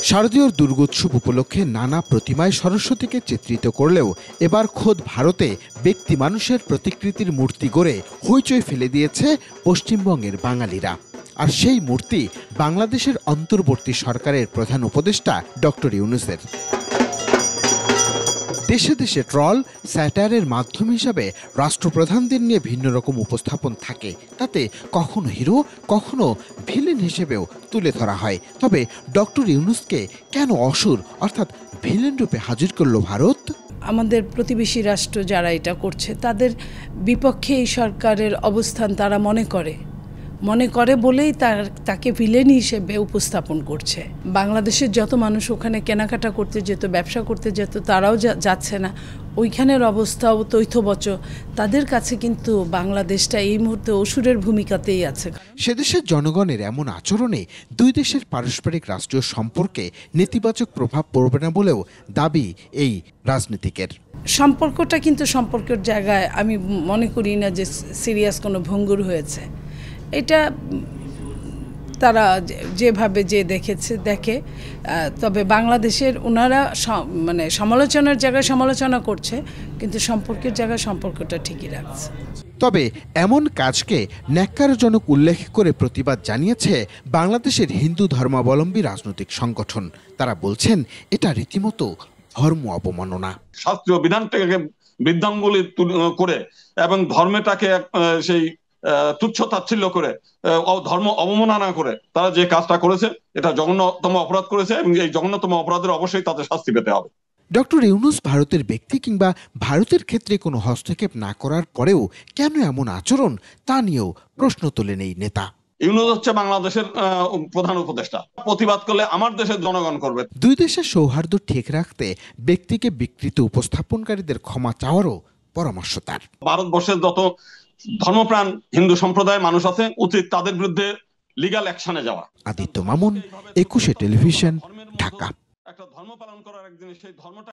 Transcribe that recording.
শারদীয় দুর্গোৎসব উপলক্ষে নানা প্রতিমায় সরস্বতীকে চিত্রিত করলেও এবার খোদ ভারতে ব্যক্তি মানুষের প্রতিকৃতির মূর্তি গড়ে হইচই ফেলে দিয়েছে পশ্চিমবঙ্গের বাঙালিরা। আর সেই মূর্তি বাংলাদেশের অন্তর্বর্তী সরকারের প্রধান উপদেষ্টা ডক্টর ইউনূসের। দেশে দেশে ট্রল স্যাটায়ারের মাধ্যম হিসাবে রাষ্ট্রপ্রধানদের নিয়ে ভিন্ন রকম উপস্থাপন থাকে, তাতে কখনো হিরো কখনো ভিলেন হিসেবেও তুলে ধরা হয়। তবে ডক্টর ইউনূসকে কেন অসুর অর্থাৎ ভিলেন রূপে হাজির করল ভারত? আমাদের প্রতিবেশী রাষ্ট্র যারা এটা করছে তাদের বিপক্ষে এই সরকারের অবস্থান তারা মনে করে বলেই তাকে ভিলেন হিসেবে উপস্থাপন করছে। বাংলাদেশের যত মানুষ ওখানে কেনাকাটা করতে যেত, ব্যবসা করতে যেত, তারাও যাচ্ছে না। ওইখানের অবস্থাও তৈথবচ। তাদের কাছে কিন্তু বাংলাদেশটা এই মুহূর্তে অসুরের ভূমিকাতেই আছে। সেদেশের জনগণের এমন আচরণে দুই দেশের পারস্পরিক রাষ্ট্রীয় সম্পর্কে নেতিবাচক প্রভাব পড়বে না বলেও দাবি এই রাজনীতিকের। সম্পর্কটা কিন্তু সম্পর্কের জায়গায় আমি মনে করি না যে সিরিয়াস কোনো ভঙ্গুর হয়েছে। এটা তারা যেভাবে দেখে। তবে বাংলাদেশের ওনারা সমালোচনার জায়গায় সমালোচনা করছে, কিন্তু সম্পর্কের জায়গায় সম্পর্কটা ঠিকই রাখছে। তবে এমন কাজকে ন্যাক্কারজনক উল্লেখ করে প্রতিবাদ জানিয়েছে বাংলাদেশের হিন্দু ধর্মাবলম্বী রাজনৈতিক সংগঠন। তারা বলছেন এটা রীতিমতো ধর্ম অবমাননা। শাস্ত্রীয় বিধানটাকে বৃদ্ধাঙ্গুলি করে এবং ধর্মটাকে সেই তুচ্ছ তাচ্ছিল্য করে ধর্ম অবমাননা করে তারা যে কাজটা করেছে এটা জঘন্যতম অপরাধ করেছে এবং এই জঘন্যতম অপরাধের অবশ্যই তাদের শাস্তি পেতে হবে। ডক্টর ইউনূস ভারতের ব্যক্তি কিংবা ভারতের ক্ষেত্রে কোনো হস্তক্ষেপ না করার পরেও কেন এমন আচরণ তা নিয়েও প্রশ্ন তোলেন এই নেতা। ইউনূস হচ্ছে বাংলাদেশের প্রধান উপদেষ্টা। প্রতিবাদ করলে আমার দেশের জনগণ করবে। দুই দেশের সৌহার্দ্য ঠিক রাখতে ব্যক্তিকে বিকৃত উপস্থাপনকারীদের ক্ষমা চাওয়ারও পরামর্শ তার। ভারতবর্ষের যত ধর্মপ্রাণ হিন্দু সম্প্রদায়ের মানুষ আছে উচিত তাদের বিরুদ্ধে লিগ্যাল অ্যাকশনে যাওয়া। আদিত্য মামুন, 21 টেলিভিশন, ঢাকা। একটা ধর্ম পালন করার একদিন সেই ধর্মটা